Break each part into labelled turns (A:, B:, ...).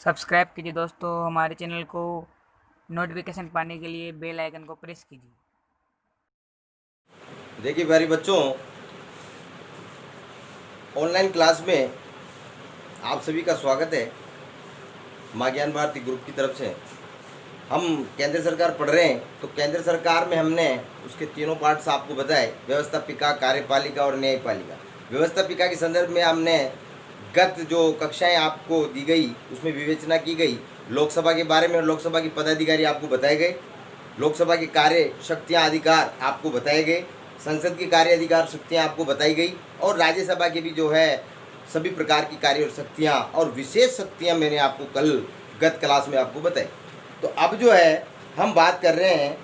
A: Subscribe कीजिए दोस्तों हमारे चैनल को। नोटिफिकेशन पाने के लिए बेल आइकन को प्रेस कीजिए।
B: देखिए प्यारे बच्चों, ऑनलाइन क्लास में आप सभी का स्वागत है। माँ ज्ञान भारती ग्रुप की तरफ से हम केंद्र सरकार पढ़ रहे हैं। तो केंद्र सरकार में हमने उसके तीनों पार्ट्स आपको बताए, व्यवस्थापिका, कार्यपालिका और न्यायपालिका। व्यवस्थापिका के संदर्भ में हमने गत जो कक्षाएं आपको दी गई उसमें विवेचना की गई। लोकसभा के बारे में और लोकसभा के पदाधिकारी आपको बताए गए, लोकसभा के कार्य शक्तियाँ अधिकार आपको बताए गए, संसद की कार्य अधिकार शक्तियाँ आपको बताई गई और राज्यसभा के भी जो है सभी प्रकार की कार्य शक्तियाँ और विशेष शक्तियाँ मैंने आपको कल गत क्लास में आपको बताई। तो अब जो है हम बात कर रहे हैं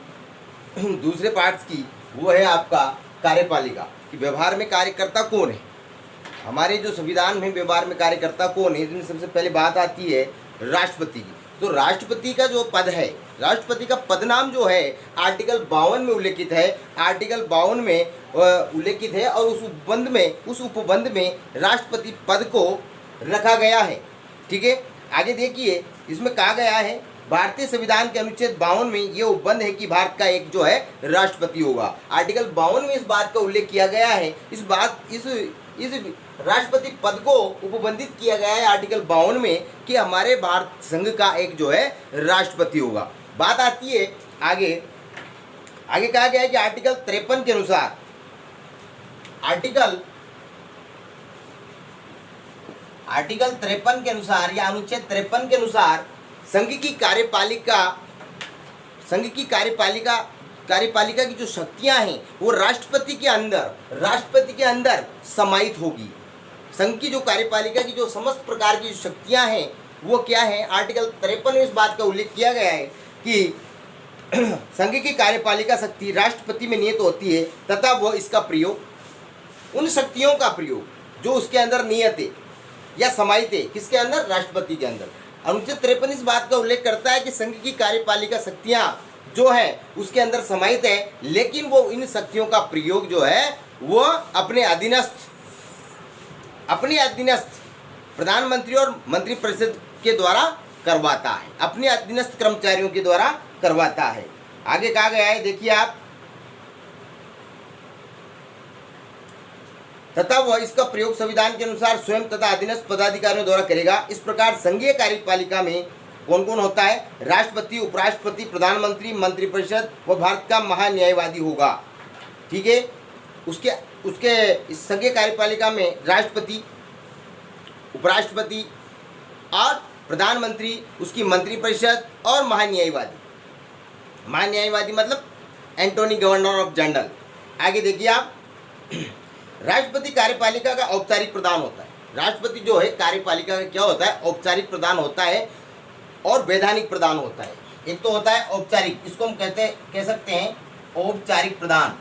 B: दूसरे पार्ट्स की, वो है आपका कार्यपालिका कि व्यवहार में कार्यकर्ता कौन है। हमारे जो संविधान में व्यवहार में कार्यकर्ता कौन है, इसमें सबसे पहले बात आती है राष्ट्रपति की। तो राष्ट्रपति का जो पद है, राष्ट्रपति का पद नाम जो है आर्टिकल 52 में उल्लेखित है। आर्टिकल 52 में उल्लेखित है और उस उपबंध में राष्ट्रपति पद को रखा गया है। ठीक है, आगे देखिए, इसमें कहा गया है भारतीय संविधान के अनुच्छेद 52 में ये उपबंध है कि भारत का एक जो है राष्ट्रपति होगा। आर्टिकल 52 में इस बात का उल्लेख किया गया है। इस राष्ट्रपति पद को उपबंधित किया गया है आर्टिकल 52 में कि हमारे भारत संघ का एक जो है राष्ट्रपति होगा। बात आती है आगे कहा गया है कि आर्टिकल 53 के अनुसार आर्टिकल 53 के अनुसार या अनुच्छेद 53 के अनुसार संघ की कार्यपालिका की जो शक्तियां हैं वो राष्ट्रपति के अंदर समाहित होगी। संघ की जो कार्यपालिका की जो समस्त प्रकार की शक्तियां हैं वो क्या है, आर्टिकल 53 में इस बात का उल्लेख किया गया है कि संघ की कार्यपालिका शक्ति राष्ट्रपति में नियत होती है तथा वह इसका प्रयोग, उन शक्तियों का प्रयोग जो उसके अंदर नियत है या समाहित है, किसके अंदर, राष्ट्रपति के अंदर। अनुच्छेद 53 इस बात का उल्लेख करता है कि संघ की कार्यपालिका शक्तियां जो है उसके अंदर समाहित है, लेकिन वो इन शक्तियों का प्रयोग जो है वो अपने अधीनस्थ प्रधानमंत्री और मंत्रिपरिषद के द्वारा करवाता है, अपने अधीनस्थ कर्मचारियों के द्वारा करवाता है। आगे कहा गया है, देखिए आप, तथा वह इसका प्रयोग संविधान के अनुसार स्वयं तथा अधीनस्थ पदाधिकारियों द्वारा करेगा। इस प्रकार संघीय कार्यपालिका में कौन कौन होता है, राष्ट्रपति, उपराष्ट्रपति, प्रधानमंत्री, मंत्रिपरिषद व भारत का महान्यायवादी होगा। ठीक है, उसके इस संघीय कार्यपालिका में राष्ट्रपति, उपराष्ट्रपति और प्रधानमंत्री, उसकी मंत्रिपरिषद और महान्यायवादी मतलब एंटोनी गवर्नर ऑफ जनरल। आगे देखिए आप, राष्ट्रपति कार्यपालिका का औपचारिक प्रधान होता है। राष्ट्रपति जो है कार्यपालिका का क्या होता है, औपचारिक प्रधान होता है और वैधानिक प्रधान होता है। एक तो होता है औपचारिक, इसको हम कह सकते हैं औपचारिक प्रधान,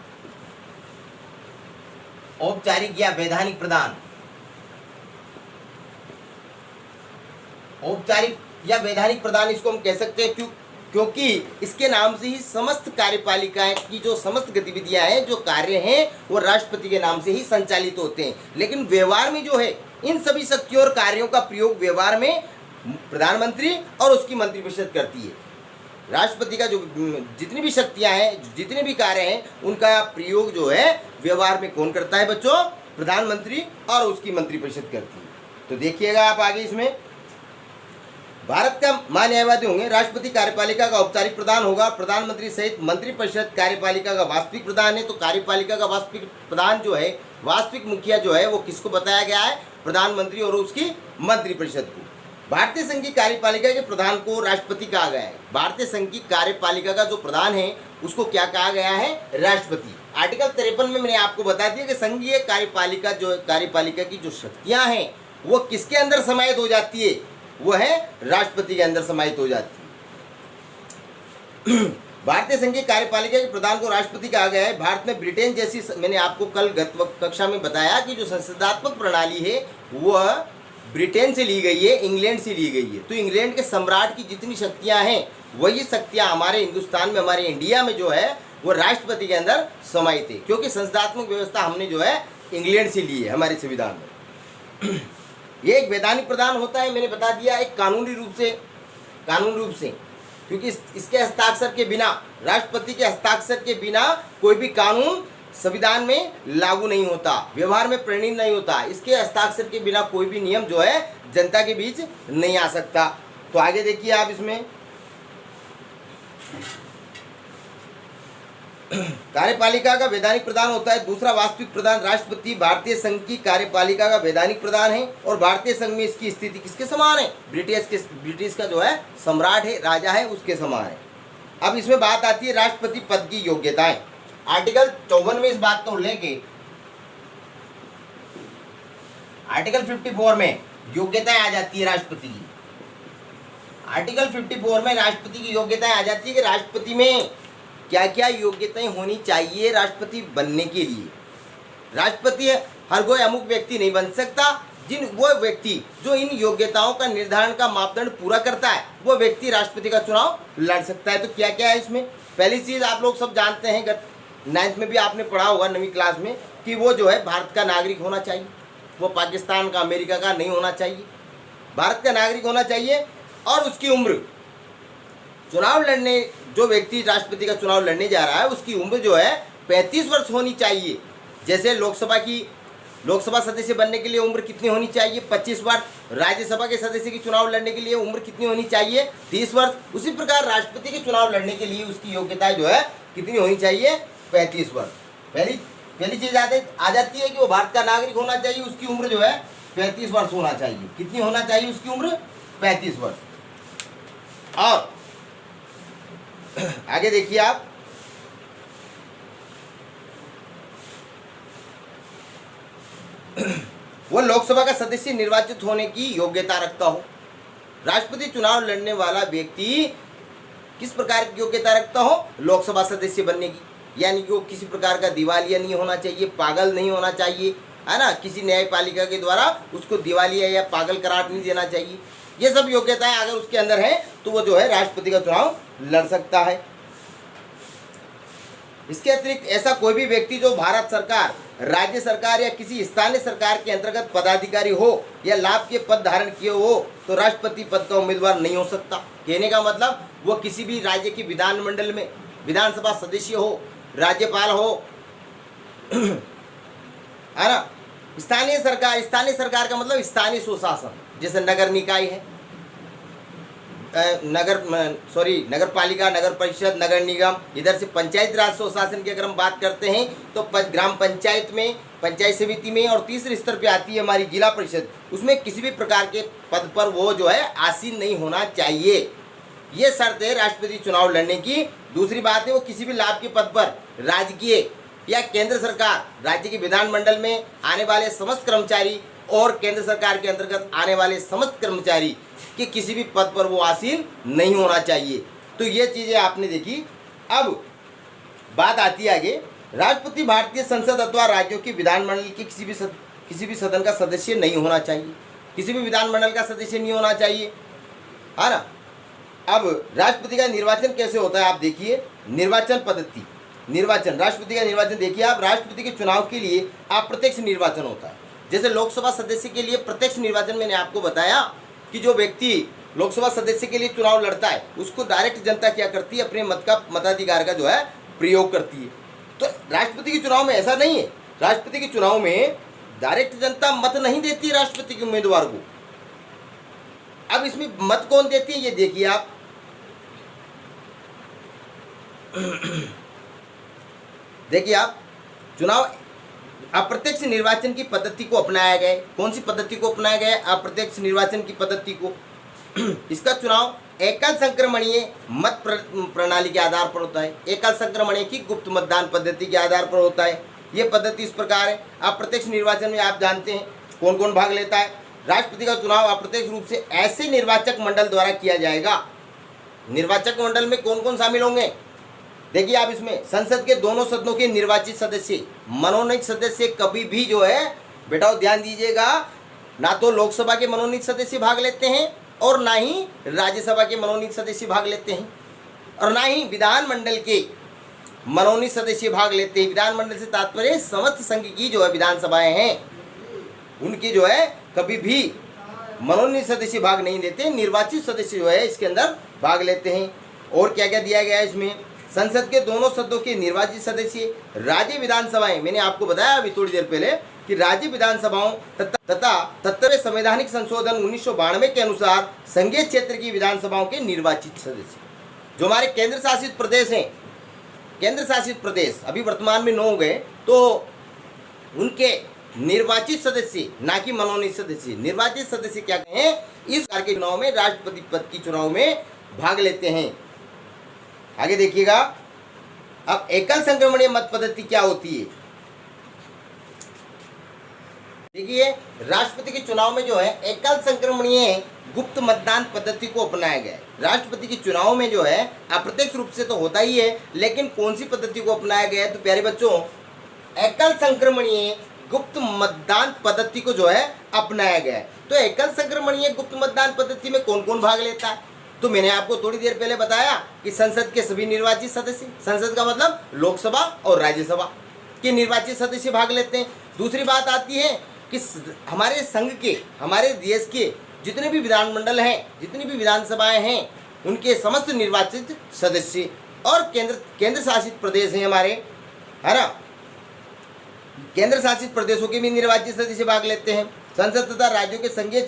B: औपचारिक या वैधानिक प्रधान। औपचारिक या वैधानिक प्रधान इसको हम कह सकते हैं क्योंकि इसके नाम से ही समस्त कार्यपालिका की जो समस्त गतिविधियां हैं, जो कार्य हैं, वो राष्ट्रपति के नाम से ही संचालित होते हैं। लेकिन व्यवहार में जो है इन सभी शक्तियों और कार्यों का प्रयोग व्यवहार में प्रधानमंत्री और उसकी मंत्रिपरिषद करती है। राष्ट्रपति का जो जितनी भी शक्तियां हैं, जितने भी कार्य हैं, उनका प्रयोग जो है व्यवहार में कौन करता है बच्चों, प्रधानमंत्री और उसकी मंत्रिपरिषद करती है। तो देखिएगा आप आगे, इसमें भारत का महान्यायवादी होंगे, राष्ट्रपति कार्यपालिका का औपचारिक प्रधान होगा, प्रधानमंत्री सहित मंत्रिपरिषद कार्यपालिका का वास्तविक प्रधान है। तो कार्यपालिका का वास्तविक प्रधान जो है, वास्तविक मुखिया जो है, वो किसको बताया गया है, प्रधानमंत्री और उसकी मंत्रिपरिषद को। भारतीय संघ की कार्यपालिका के प्रधान को राष्ट्रपति कहा गया है। भारतीय संघ की कार्यपालिका का जो प्रधान है उसको क्या कहा गया है, राष्ट्रपति। आर्टिकल 53 में मैंने आपको बता दिया कि संघीय कार्यपालिका की जो शक्तियां हैं वो किसके अंदर समाहित हो जाती है, वो है राष्ट्रपति के अंदर समाहित हो जाती है। भारतीय संघीय कार्यपालिका के प्रधान को राष्ट्रपति कहा गया है। भारत में ब्रिटेन जैसी, मैंने आपको कल गत कक्षा में बताया कि जो संसदात्मक प्रणाली है वह ब्रिटेन से ली गई है, इंग्लैंड से ली गई है। तो इंग्लैंड के सम्राट की जितनी शक्तियां हैं वही शक्तियां हमारे हिंदुस्तान में, हमारे इंडिया में जो है वो राष्ट्रपति के अंदर समाहित है, क्योंकि संसदात्मक व्यवस्था हमने जो है इंग्लैंड से ली है हमारे संविधान में। ये एक वैधानिक प्रदान होता है, मैंने बता दिया, एक कानूनी रूप से, क्योंकि इसके हस्ताक्षर के बिना, राष्ट्रपति के हस्ताक्षर के बिना कोई भी कानून संविधान में लागू नहीं होता, व्यवहार में परिणत नहीं होता। इसके हस्ताक्षर के बिना कोई भी नियम जो है जनता के बीच नहीं आ सकता। तो आगे देखिए आप इसमें कार्यपालिका का वैधानिक प्रधान होता है। दूसरा वास्तविक प्रधान राष्ट्रपति भारतीय संघ की कार्यपालिका का वैधानिक प्रधान है और भारतीय संघ में इसकी स्थिति किसके समान है? ब्रिटिश का जो है सम्राट है, राजा है, उसके समान है। अब इसमें बात आती है राष्ट्रपति पद की योग्यताएं। आर्टिकल 54 में इस बात का उल्लेख है। आर्टिकल 54 में योग्यताएं आ जाती है राष्ट्रपति की। आर्टिकल 54 में राष्ट्रपति की योग्यताएं आ जाती है कि राष्ट्रपति में क्या क्या योग्यताएं होनी चाहिए राष्ट्रपति बनने के लिए। राष्ट्रपति हर कोई अमुक व्यक्ति नहीं बन सकता। वो व्यक्ति जो इन योग्यताओं का निर्धारण का मापदंड पूरा करता है वो व्यक्ति राष्ट्रपति का चुनाव लड़ सकता है। तो क्या क्या है इसमें? पहली चीज आप लोग सब जानते हैं, 9th में भी आपने पढ़ा होगा 9वीं क्लास में, कि वो जो है भारत का नागरिक होना चाहिए, वो पाकिस्तान का, अमेरिका का नहीं होना चाहिए, भारत का नागरिक होना चाहिए। और उसकी उम्र, चुनाव लड़ने, जो व्यक्ति राष्ट्रपति का चुनाव लड़ने जा रहा है उसकी उम्र जो है 35 वर्ष होनी चाहिए। जैसे लोकसभा सदस्य बनने के लिए उम्र कितनी होनी चाहिए? 25 वर्ष। राज्यसभा के सदस्य की चुनाव लड़ने के लिए उम्र कितनी होनी चाहिए? 30 वर्ष। उसी प्रकार राष्ट्रपति के चुनाव लड़ने के लिए उसकी योग्यता जो है कितनी होनी चाहिए? 35 वर्ष। पहली चीज आ जाती है कि वो भारत का नागरिक होना चाहिए, उसकी उम्र जो है 35 वर्ष होना चाहिए। कितनी होना चाहिए उसकी उम्र? 35 वर्ष। और आगे देखिए आप, वो लोकसभा का सदस्य निर्वाचित होने की योग्यता रखता हो। राष्ट्रपति चुनाव लड़ने वाला व्यक्ति किस प्रकार की योग्यता रखता हो? लोकसभा सदस्य बनने की। यानी कि वो किसी प्रकार का दिवालिया नहीं होना चाहिए, पागल नहीं होना चाहिए, है ना, किसी न्यायपालिका के द्वारा उसको दिवालिया या पागल करार नहीं देना चाहिए। ये सब योग्यताएं अगर उसके अंदर है तो वो जो है राष्ट्रपति का चुनाव लड़ सकता है। इसके अतिरिक्त ऐसा कोई भी व्यक्ति जो भारत सरकार, राज्य सरकार या किसी स्थानीय सरकार के अंतर्गत पदाधिकारी हो या लाभ के पद धारण किए हो तो राष्ट्रपति पद का उम्मीदवार नहीं हो सकता। कहने का मतलब वो किसी भी राज्य की विधानमंडल में विधानसभा सदस्य हो, राज्यपाल हो, है ना। स्थानीय सरकार का मतलब स्थानीय स्वशासन, जैसे नगर निकाय है, नगर पालिका, नगर परिषद, नगर निगम। इधर से पंचायत राज स्वशासन की अगर हम बात करते हैं तो ग्राम पंचायत में, पंचायत समिति में, और तीसरे स्तर पे आती है हमारी जिला परिषद, उसमें किसी भी प्रकार के पद पर वो जो है आसीन नहीं होना चाहिए। ये शर्त है राष्ट्रपति चुनाव लड़ने की। दूसरी बात है वो किसी भी लाभ के पद पर राजकीय या केंद्र सरकार, राज्य के विधानमंडल में आने वाले समस्त कर्मचारी और केंद्र सरकार के अंतर्गत आने वाले समस्त कर्मचारी के किसी भी पद पर वो आसीन नहीं होना चाहिए। तो ये चीज़ें आपने देखी। अब बात आती है आगे, राष्ट्रपति भारतीय संसद अथवा राज्यों के विधानमंडल के किसी भी सदन का सदस्य नहीं होना चाहिए, किसी भी विधानमंडल का सदस्य नहीं होना चाहिए, है ना। अब राष्ट्रपति का निर्वाचन कैसे होता है आप देखिए। निर्वाचन पद्धति, राष्ट्रपति का निर्वाचन देखिए आप। राष्ट्रपति के चुनाव के लिए अप्रत्यक्ष निर्वाचन होता है। जैसे लोकसभा सदस्य के लिए प्रत्यक्ष निर्वाचन, मैंने आपको बताया कि जो व्यक्ति लोकसभा सदस्य के लिए चुनाव लड़ता है उसको डायरेक्ट जनता क्या करती है? अपने मताधिकार का जो है प्रयोग करती है। तो राष्ट्रपति के चुनाव में ऐसा नहीं है। राष्ट्रपति के चुनाव में डायरेक्ट जनता मत नहीं देती राष्ट्रपति के उम्मीदवार को। अब इसमें मत कौन देती है ये देखिए आप। देखिए आप, चुनाव अप्रत्यक्ष निर्वाचन की पद्धति को अपनाया गया है। कौन सी पद्धति को अपनाया गया है? अप्रत्यक्ष निर्वाचन की पद्धति को। इसका चुनाव एकल संक्रमणीय मत प्रणाली के आधार पर होता है। एकल संक्रमणीय की गुप्त मतदान पद्धति के आधार पर होता है। ये पद्धति इस प्रकार है। अप्रत्यक्ष निर्वाचन में आप जानते हैं कौन कौन भाग लेता है। राष्ट्रपति का चुनाव अप्रत्यक्ष रूप से ऐसे निर्वाचक मंडल द्वारा किया जाएगा। निर्वाचक मंडल में कौन कौन शामिल होंगे? देखिए आप, इसमें संसद के दोनों सदनों के निर्वाचित सदस्य, मनोनीत सदस्य कभी भी जो है, बेटा ध्यान दीजिएगा, ना तो लोकसभा के मनोनीत सदस्य भाग लेते हैं और ना ही राज्यसभा के मनोनीत सदस्य भाग लेते हैं और ना ही विधानमंडल के मनोनीत सदस्य भाग लेते हैं। विधानमंडल से तात्पर्य समस्त संघ की जो है विधानसभाएं हैं उनकी जो है कभी भी मनोनीत सदस्य भाग नहीं लेते, निर्वाचित सदस्य जो है इसके अंदर भाग लेते हैं। और क्या क्या दिया गया है इसमें, संसद के दोनों सदनों के निर्वाचित सदस्य, राज्य विधानसभाएं, मैंने आपको बताया अभी थोड़ी देर पहले कि राज्य विधानसभाओं तथा तत्व संवैधानिक संशोधन 1992 के अनुसार संघीय क्षेत्र की विधानसभाओं के निर्वाचित सदस्य। जो हमारे केंद्र शासित प्रदेश हैं, केंद्र शासित प्रदेश अभी वर्तमान में 9 हो गए, तो उनके निर्वाचित सदस्य, ना कि मनोनीत सदस्य, निर्वाचित सदस्य क्या कहें, इस प्रकार के चुनाव में, राष्ट्रपति पद की चुनाव में भाग लेते हैं। आगे देखिएगा, अब एकल संक्रमणीय मत पद्धति क्या होती है। देखिए, राष्ट्रपति के चुनाव में जो है एकल संक्रमणीय गुप्त मतदान पद्धति को अपनाया गया है। राष्ट्रपति के चुनाव में जो है अप्रत्यक्ष रूप से तो होता ही है, लेकिन कौन सी पद्धति को अपनाया गया है, तो प्यारे बच्चों एकल संक्रमणीय गुप्त मतदान पद्धति को जो है अपनाया गया है। तो एकल संक्रमणीय गुप्त मतदान पद्धति में कौन कौन भाग लेता है, तो मैंने आपको थोड़ी देर पहले बताया कि संसद के सभी निर्वाचित सदस्य, संसद का मतलब लोकसभा और राज्यसभा के निर्वाचित सदस्य भाग लेते हैं। दूसरी बात आती है कि हमारे संघ के, हमारे देश के जितने भी विधानमंडल हैं, जितनी भी विधानसभाएं हैं, उनके समस्त निर्वाचित सदस्य, और केंद्र शासित प्रदेश हैं हमारे, है ना, केंद्र शासित प्रदेशों के भी निर्वाचित सदस्य भाग लेते हैं। संसद तथा राज्यों के संघीय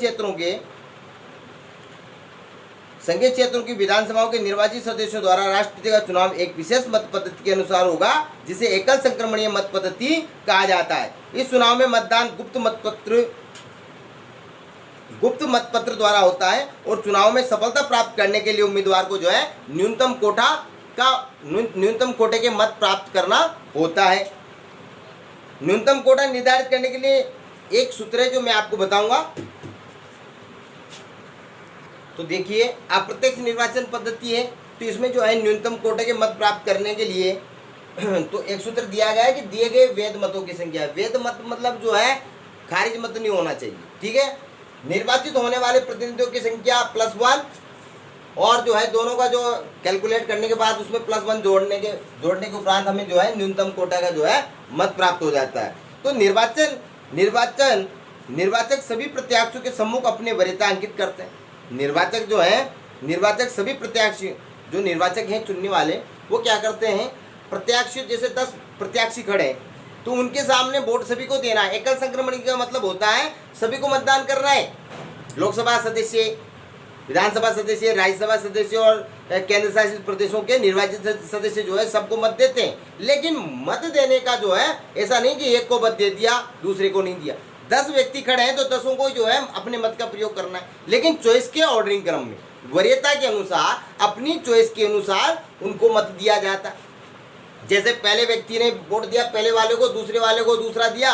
B: क्षेत्रों की विधानसभाओं के निर्वाचित सदस्यों द्वारा राष्ट्रपति का चुनाव एक विशेष मत पद्धति के अनुसार होगा, जिसे एकल संक्रमणीय मत पद्धति कहा जाता है। इस चुनाव में मतदान गुप्त मतपत्र द्वारा होता है, और चुनाव में सफलता प्राप्त करने के लिए उम्मीदवार को जो है न्यूनतम कोटे के मत प्राप्त करना होता है। न्यूनतम कोटा निर्धारित करने के लिए एक सूत्र है जो मैं आपको बताऊंगा। तो देखिए, अप्रत्यक्ष निर्वाचन पद्धति है, तो इसमें जो है न्यूनतम कोटे के मत प्राप्त करने के लिए तो एक सूत्र दिया गया है कि दिए गए वैध मतों की संख्या, वैध मत मतलब जो है खारिज मत नहीं होना चाहिए, ठीक है। निर्वाचित होने वाले प्रतिनिधियों की संख्या +1, और जो है दोनों का जो कैलकुलेट करने के बाद उसमें +1 जोड़ने के उपरांत हमें जो है न्यूनतम कोटा का जो है मत प्राप्त हो जाता है। तो निर्वाचक सभी प्रत्याशियों के सम्मुख अपने वरीयता अंकित करते हैं। निर्वाचक सभी प्रत्याशी, जो निर्वाचक हैं चुनने वाले, वो क्या करते हैं, प्रत्याशी जैसे 10 प्रत्याशी खड़े हैं, तो उनके सामने वोट सभी को देना है। एकल संक्रमण का मतलब होता है सभी को मतदान करना है। लोकसभा सदस्य, विधानसभा सदस्य, राज्यसभा सदस्य और केंद्र शासित प्रदेशों के निर्वाचित सदस्य जो है सबको मत देते हैं। लेकिन मत देने का जो है ऐसा नहीं कि एक को मत दे दिया दूसरे को नहीं दिया। 10 व्यक्ति खड़े हैं तो 10 को जो है अपने मत का प्रयोग करना है, लेकिन चॉइस के ऑर्डरिंग क्रम में, वरीयता के अनुसार, अपनी चॉइस के अनुसार उनको मत दिया जाता है। जैसे पहले व्यक्ति ने वोट दिया पहले वाले को, दूसरे वाले को दूसरा दिया,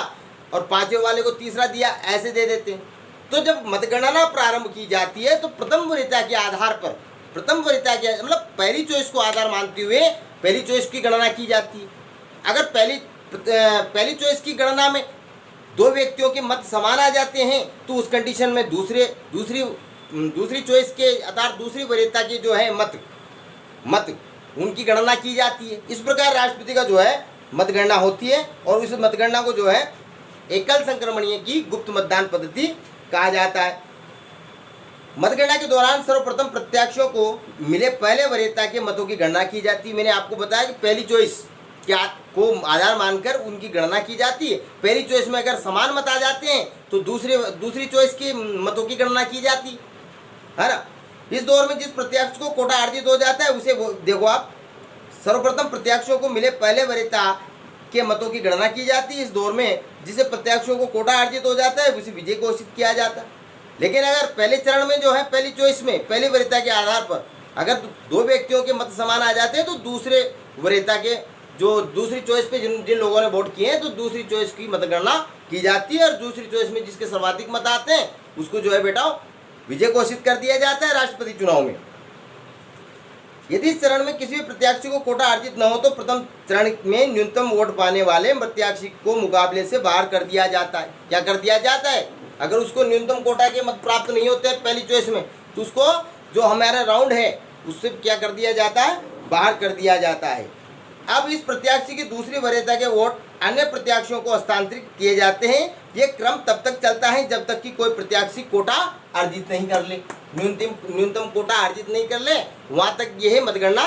B: और 5वें वाले को तीसरा दिया, ऐसे दे देते हैं। तो जब मतगणना प्रारंभ की जाती है तो प्रथम वरीयता के आधार पर, मतलब पहली चॉइस को आधार मानते हुए पहली चॉइस की गणना की जाती है। अगर पहली चॉइस की गणना में 2 व्यक्तियों के मत समान आ जाते हैं तो उस कंडीशन में दूसरी चॉइस के आधार दूसरी वरीयता की जो है मत उनकी गणना की जाती है। इस प्रकार राष्ट्रपति का जो है मतगणना होती है, और इस मतगणना को जो है एकल संक्रमणीय की गुप्त मतदान पद्धति कहा जाता है। मतगणना के दौरान सर्वप्रथम प्रत्याशियों को मिले पहले वरीयता के मतों की गणना की जाती है। मैंने आपको बताया कि पहली चॉइस को आधार मानकर उनकी गणना की जाती है। पहली चॉइस में अगर समान मत आ जाते हैं तो दूसरी चॉइस के मतों की गणना की जाती है ना। इस दौर में जिस प्रत्याशी को कोटा अर्जित हो जाता है उसे देखो आप, सर्वप्रथम प्रत्याशियों को मिले पहले वरीयता के मतों की गणना की जाती है। इस दौर में जिसे प्रत्याशियों को कोटा अर्जित हो जाता है उसे विजय घोषित किया जाता है। लेकिन अगर पहले चरण में जो है पहली चॉइस में पहली वरीयता के आधार पर अगर 2 व्यक्तियों के मत समान आ जाते हैं तो दूसरे वरीयता के जो दूसरी चॉइस पे जिन लोगों ने वोट किए हैं तो दूसरी चॉइस की मतगणना की जाती है, और दूसरी चॉइस में जिसके सर्वाधिक मत आते हैं उसको जो है बेटा विजय घोषित कर दिया जाता है राष्ट्रपति चुनाव में। यदि इस चरण में किसी भी प्रत्याशी को कोटा अर्जित न हो तो प्रथम चरण में न्यूनतम वोट पाने वाले प्रत्याशी को मुकाबले से बाहर कर दिया जाता है। क्या कर दिया जाता है, अगर उसको न्यूनतम कोटा के मत प्राप्त नहीं होते हैं पहली चॉइस में तो उसको जो हमारा राउंड है उससे क्या कर दिया जाता है, बाहर कर दिया जाता है। अब इस प्रत्याशी की दूसरी वरीयता के वोट अन्य प्रत्याशियों को हस्तांतरित किए जाते हैं। ये क्रम तब तक चलता है जब तक कि कोई प्रत्याशी कोटा अर्जित नहीं कर ले, न्यूनतम कोटा अर्जित नहीं कर ले, वहाँ तक यह मतगणना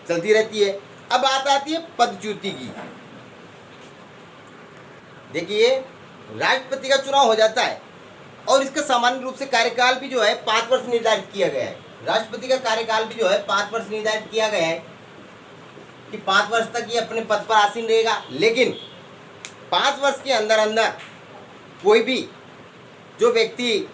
B: चलती रहती है। अब बात आती है पदच्युति की। देखिए, राष्ट्रपति का चुनाव हो जाता है और इसका सामान्य रूप से कार्यकाल भी जो है 5 वर्ष निर्धारित किया गया है। राष्ट्रपति का कार्यकाल भी जो है 5 वर्ष निर्धारित किया गया है कि 5 वर्ष तक ये अपने पद पर आसीन रहेगा। लेकिन 5 वर्ष के अंदर अंदर कोई भी जो व्यक्ति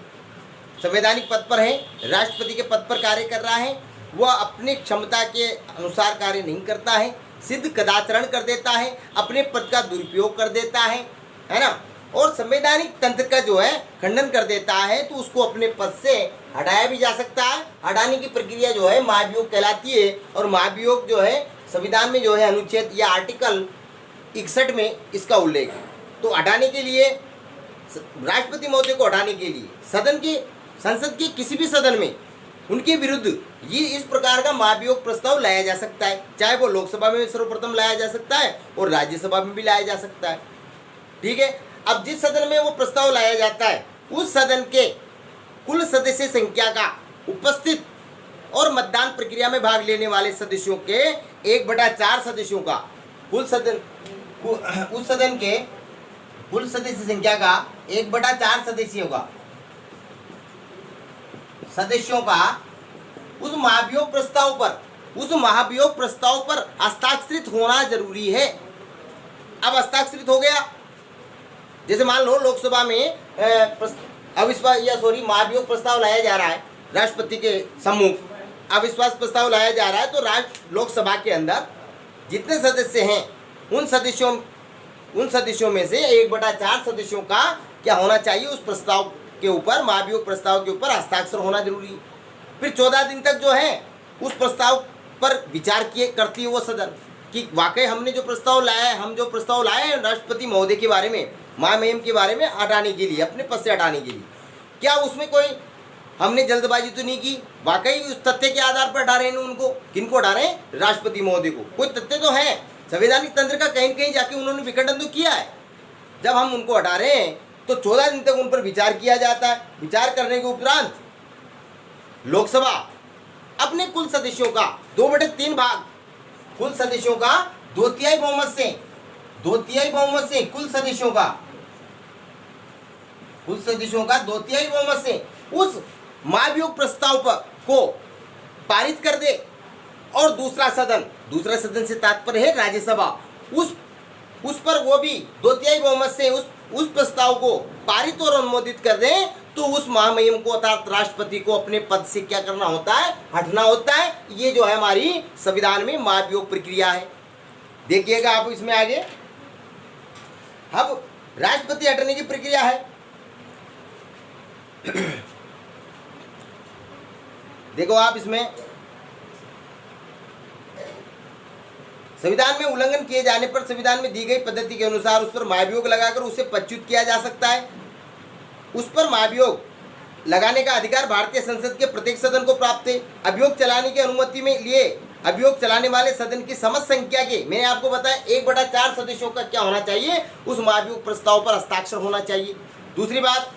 B: संवैधानिक पद पर है, राष्ट्रपति के पद पर कार्य कर रहा है, वह अपनी क्षमता के अनुसार कार्य नहीं करता है, सिद्ध कदाचरण कर देता है, अपने पद का दुरुपयोग कर देता है ना, और संवैधानिक तंत्र का जो है खंडन कर देता है, तो उसको अपने पद से हटाया भी जा सकता है। हटाने की प्रक्रिया जो है महाभियोग कहलाती है। और महाभियोग जो है संविधान में जो है अनुच्छेद या आर्टिकल 61 में इसका उल्लेख है। तो हटाने के लिए, राष्ट्रपति महोदय को हटाने के लिए संसद के किसी भी सदन में उनके विरुद्ध ये इस प्रकार का महाभियोग प्रस्ताव लाया जा सकता है। चाहे वो लोकसभा में सर्वप्रथम लाया जा सकता है और राज्यसभा में भी लाया जा सकता है। ठीक है। अब जिस सदन में वो प्रस्ताव लाया जाता है, उस सदन के कुल सदस्य संख्या का उपस्थित और मतदान प्रक्रिया में भाग लेने वाले सदस्यों के 1/4 सदस्यों का उस सदन के कुल सदस्य संख्या का 1/4 सदस्यों का उस महाभियोग प्रस्ताव पर हस्ताक्षरित होना जरूरी है। अब हस्ताक्षरित हो गया, जैसे मान लो लोकसभा में महाभियोग प्रस्ताव लाया जा रहा है, राष्ट्रपति के सम्मुख अविश्वास प्रस्ताव लाया जा रहा है, तो लोकसभा के अंदर जितने सदस्य हैं उन सदस्यों में से 1/4 सदस्यों का क्या होना चाहिए, उस प्रस्ताव के ऊपर, महाभियोग प्रस्ताव के ऊपर हस्ताक्षर होना जरूरी है। फिर 14 दिन तक जो है उस प्रस्ताव पर विचार करती है वो सदन कि वाकई हमने जो प्रस्ताव लाया है, हम जो प्रस्ताव लाए हैं राष्ट्रपति महोदय के बारे में, महामहिम के बारे में हटाने के लिए, अपने पद से हटाने के लिए, क्या उसमें कोई हमने जल्दबाजी तो नहीं की, वाकई उस तथ्य के आधार पर हटा रहे हैं उनको। किनको हटा रहे हैं? राष्ट्रपति महोदय को। कोई तथ्य तो है, संवैधानिक तंत्र का कहीं कहीं जाके उन्होंने विखंडन तो किया है। जब हम उनको हटा रहे हैं तो 14 दिन तक उन पर विचार किया जाता है। विचार करने के उपरांत लोकसभा अपने कुल सदस्यों का 2/3 भाग, कुल सदस्यों का 2/3 बहुमत से कुल सदस्यों का 2/3 बहुमत से उस महाभियोग प्रस्ताव को पारित कर दे। और दूसरा सदन से तात्पर्य है राज्यसभा, उस पर वो भी 2/3 बहुमत से उस प्रस्ताव को पारित और अनुमोदित कर दें, तो उस महामहिम को अर्थात राष्ट्रपति को अपने पद से क्या करना होता है? हटना होता है। ये जो है हमारी संविधान में महाभियोग प्रक्रिया है। देखिएगा आप इसमें आगे, अब राष्ट्रपति हटने की प्रक्रिया है। देखो आप इसमें, संविधान में उल्लंघन किए जाने पर संविधान में दी गई पद्धति के अनुसार उस पर महाभियोग लगाकर उसे पदच्युत किया जा सकता है। उस पर महाभियोग लगाने का अधिकार भारतीय संसद के प्रत्येक सदन को प्राप्त है। अभियोग चलाने की अनुमति में लिए अभियोग चलाने वाले सदन की समस्त संख्या के, मैंने आपको बताया 1/4 सदस्यों का क्या होना चाहिए, उस महाभियोग प्रस्ताव पर हस्ताक्षर होना चाहिए। दूसरी बात,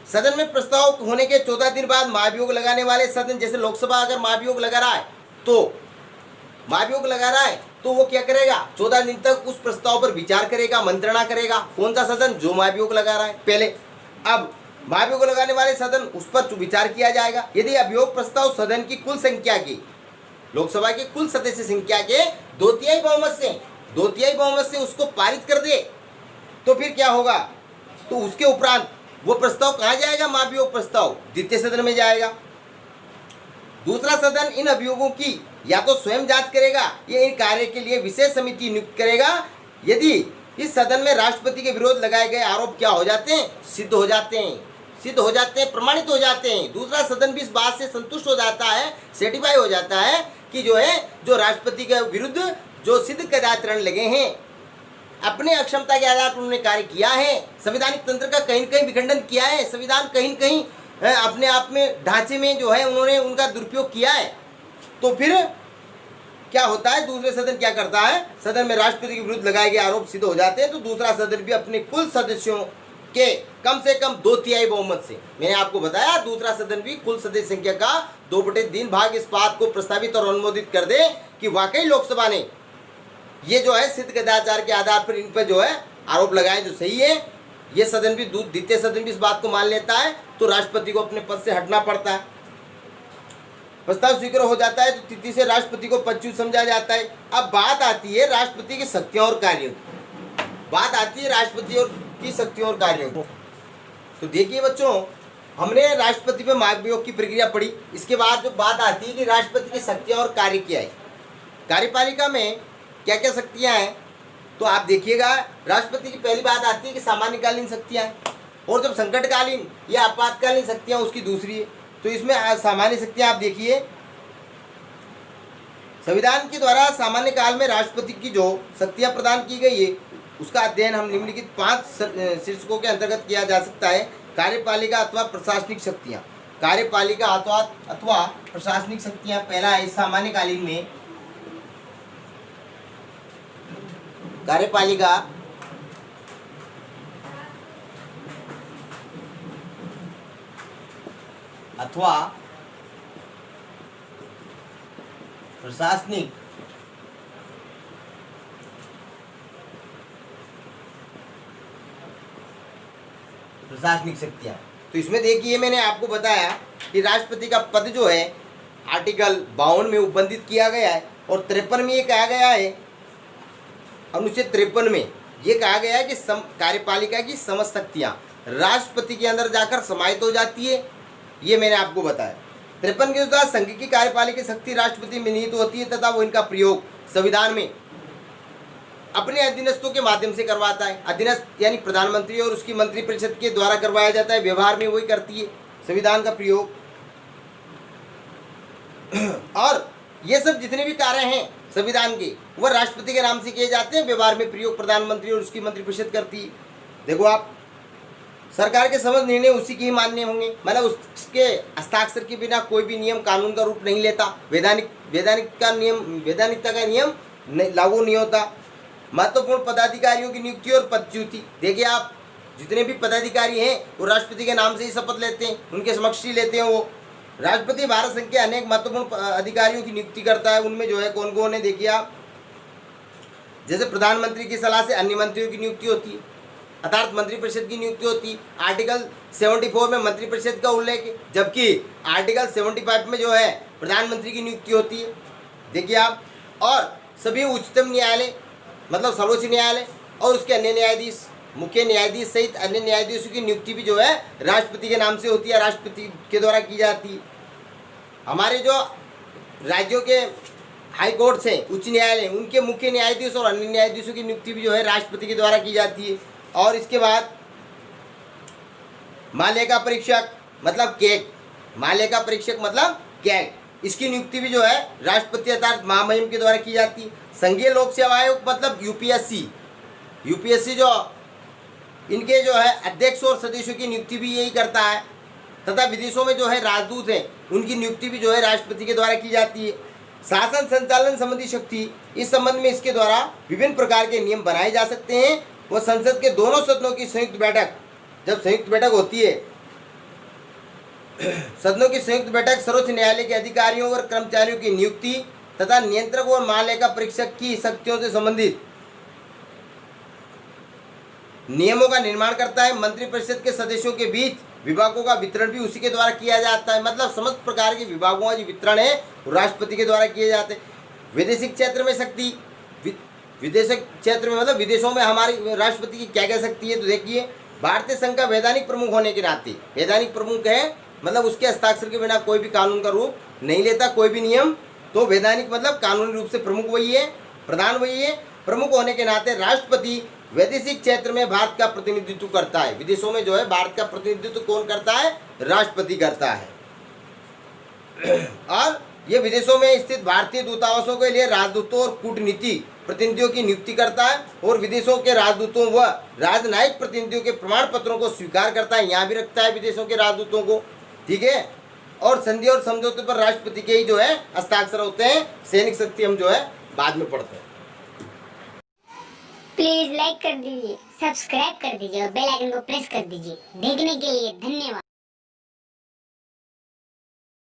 B: सदन में प्रस्ताव होने के 14 दिन बाद महाभियोग लगाने वाले सदन, जैसे लोकसभा अगर महाभियोग लगा रहा है तो वो क्या करेगा? 14 दिन तक उस प्रस्ताव पर विचार करेगा, मंत्रणा करेगा। कौन सा सदन? जो महाभियोग लगा रहा है पहले। अब महाभियोग लगाने वाले सदन, उस पर विचार किया जाएगा। यदि अभियोग प्रस्ताव सदन की कुल संख्या की, लोकसभा की कुल सदस्य संख्या के 2/3 बहुमत से उसको पारित कर दे, तो फिर क्या होगा? तो उसके उपरांत वो प्रस्ताव कहाँ जाएगा? महाभियोग प्रस्ताव द्वितीय सदन में जाएगा। दूसरा सदन इन अभियोगों की या तो स्वयं जांच करेगा या इन कार्य के लिए विशेष समिति नियुक्त करेगा। यदि इस सदन में राष्ट्रपति के विरोध लगाए गए आरोप क्या हो जाते हैं? सिद्ध हो जाते हैं, प्रमाणित हो जाते हैं। दूसरा सदन भी इस बात से संतुष्ट हो जाता है, सेटिफाई हो जाता है कि जो राष्ट्रपति के विरुद्ध जो सिद्ध कदाचरण लगे हैं, अपने अक्षमता के आधार पर उन्होंने कार्य किया है, संवैधानिक तंत्र का कहीं कहीं विखंडन किया है, संविधान कहीं कहीं अपने आप में ढांचे में जो है उन्होंने उनका दुरुपयोग किया है, तो फिर क्या होता है, दूसरे सदन क्या करता है, सदन में राष्ट्रपति के विरुद्ध लगाए गए आरोप सिद्ध हो जाते हैं तो दूसरा सदन भी अपने कुल सदस्यों के कम से कम 2/3 बहुमत से, मैंने आपको बताया, दूसरा सदन भी कुल सदस्य संख्या का 2/3 भाग इस बात को प्रस्तावित और अनुमोदित कर दे कि वाकई लोकसभा ने ये जो है सिद्ध कदाचार के आधार पर इन पर जो है आरोप लगाए जो सही है, ये सदन भी द्वितीय सदन भी इस बात को मान लेता है तो राष्ट्रपति को अपने पद से हटना पड़ता है। प्रस्ताव स्वीकार हो जाता है तो तिथि से राष्ट्रपति को पदच्युत समझा जाता है। अब बात आती है राष्ट्रपति की शक्तियों और कार्यों की, बात आती है राष्ट्रपति और की शक्तियों और कार्यों की। तो देखिए बच्चों, हमने राष्ट्रपति पे महाभियोग की प्रक्रिया पढ़ी, इसके बाद जो बात आती है कि राष्ट्रपति की शक्तियां और कार्य क्या है, कार्यपालिका में क्या क्या शक्तियां हैं, तो आप देखिएगा राष्ट्रपति की पहली बात आती है कि सामान्यकालीन शक्तियां हैं, और जब संकटकालीन या आपातकालीन शक्तियां उसकी दूसरी है। तो इसमें सामान्य शक्तियां आप देखिए, संविधान के द्वारा सामान्य काल में राष्ट्रपति की जो शक्तियां प्रदान की गई है उसका अध्ययन हम निम्नलिखित 5 शीर्षकों के अंतर्गत किया जा सकता है। कार्यपालिका अथवा प्रशासनिक शक्तियां, कार्यपालिका अथवा प्रशासनिक शक्तियां, पहला है सामान्यकालीन में कार्यपालिका अथवा प्रशासनिक शक्तियां। तो इसमें देखिए मैंने आपको बताया कि राष्ट्रपति का पद जो है आर्टिकल 52 में उपबंधित किया गया है और 53 में ये कहा गया है, अनुच्छेद 53 में ये कहा गया है कि कार्यपालिका की समस्त शक्तियां राष्ट्रपति के अंदर जाकर समाहित हो जाती है, ये मैंने आपको बताया। 53 के अनुसार संघ की कार्यपालिका शक्ति राष्ट्रपति में निहित होती है तथा वो इनका प्रयोग संविधान में अपने अधीनस्थों के माध्यम से करवाता है। अधीनस्थ यानी प्रधानमंत्री और उसकी मंत्रिपरिषद के द्वारा करवाया जाता है, व्यवहार में वही करती है संविधान का प्रयोग। और ये सब जितने भी कार्य हैं संविधान के वह राष्ट्रपति के नाम से किए जाते हैं, व्यवहार में प्रयोग प्रधानमंत्री और उसकी मंत्रिपरिषद करती है। देखो आप, सरकार के समस्त निर्णय उसी के ही मान्य होंगे, मतलब उसके हस्ताक्षर के बिना कोई भी नियम कानून का रूप नहीं लेता। वैधानिकता का नियम लागू नहीं होता। महत्वपूर्ण पदाधिकारियों की नियुक्ति और पदच्युति, देखिए आप, जितने भी पदाधिकारी हैं वो राष्ट्रपति के नाम से ही शपथ लेते हैं, उनके समक्ष ही लेते हैं। वो राष्ट्रपति भारत संघ के अनेक महत्वपूर्ण अधिकारियों की नियुक्ति करता है। उनमें जो है कौन कौन है देखिए आप, जैसे प्रधानमंत्री की सलाह से अन्य मंत्रियों की नियुक्ति होती है, अर्थात मंत्रिपरिषद की नियुक्ति होती है। आर्टिकल 74 में मंत्रिपरिषद का उल्लेख है, जबकि आर्टिकल 75 में जो है प्रधानमंत्री की नियुक्ति होती है, देखिए आप। और सभी उच्चतम न्यायालय मतलब सर्वोच्च न्यायालय और उसके अन्य न्यायाधीश, मुख्य न्यायाधीश सहित अन्य न्यायाधीशों की नियुक्ति भी जो है राष्ट्रपति के नाम से होती है, राष्ट्रपति के द्वारा की जाती है। हमारे जो राज्यों के हाई कोर्ट्स हैं, उच्च न्यायालय, उनके मुख्य न्यायाधीश और अन्य न्यायाधीशों की नियुक्ति भी जो है राष्ट्रपति के द्वारा की जाती है। और इसके बाद महालेखा परीक्षक मतलब कैग, महालेखा परीक्षक मतलब कैग, इसकी नियुक्ति भी जो है राष्ट्रपति अर्थात महामहिम के द्वारा की जाती है। संघीय लोक सेवा आयोग मतलब यूपीएससी जो इनके जो है अध्यक्ष और सदस्यों की नियुक्ति भी यही करता है। तथा विदेशों में जो है राजदूत हैं, उनकी नियुक्ति भी जो है राष्ट्रपति के द्वारा की जाती है। शासन संचालन संबंधी शक्ति, इस संबंध में इसके द्वारा विभिन्न प्रकार के नियम बनाए जा सकते हैं। वह संसद के दोनों सदनों की संयुक्त बैठक, जब संयुक्त बैठक होती है, सदनों की संयुक्त बैठक सर्वोच्च न्यायालय के अधिकारियों और कर्मचारियों की नियुक्ति तथा नियंत्रक और महालेखा परीक्षक की शक्तियों से संबंधित नियमों का निर्माण करता है। मंत्रिपरिषद के सदस्यों के बीच विभागों का वितरण भी उसी के द्वारा किया जाता है, मतलब समस्त प्रकार के विभागों का जो वितरण है वो राष्ट्रपति के द्वारा किए जाते हैं। वैदेशिक क्षेत्र में शक्ति, विदेशिक क्षेत्र में मतलब विदेशों में हमारी राष्ट्रपति की क्या क्या शक्ति है, तो देखिए भारतीय संघ का वैधानिक प्रमुख होने के नाते, वैधानिक प्रमुख है मतलब उसके हस्ताक्षर के बिना कोई भी कानून का रूप नहीं लेता कोई भी नियम, तो वैधानिक मतलब कानूनी रूप से प्रमुख वही है, प्रधान वही है। प्रमुख होने के नाते राष्ट्रपति वैदेशिक क्षेत्र में भारत का प्रतिनिधित्व करता है। विदेशों में जो है भारत का प्रतिनिधित्व कौन करता है, राष्ट्रपति करता है। और ये विदेशों में स्थित भारतीय दूतावासों के लिए राजदूतों और कूटनीति प्रतिनिधियों की नियुक्ति करता है और विदेशों के राजदूतों व राजनयिक प्रतिनिधियों के प्रमाण पत्रों को स्वीकार करता है, यहाँ भी रखता है विदेशों के राजदूतों को, ठीक है। और संधि और समझौते पर राष्ट्रपति के ही जो है हस्ताक्षर होते हैं। सैनिक शक्ति हम जो है बाद में पढ़ते हैं।
C: प्लीज लाइक कर दीजिए, सब्सक्राइब कर दीजिए और बेल आइकन को प्रेस कर दीजिए। देखने के लिए धन्यवाद।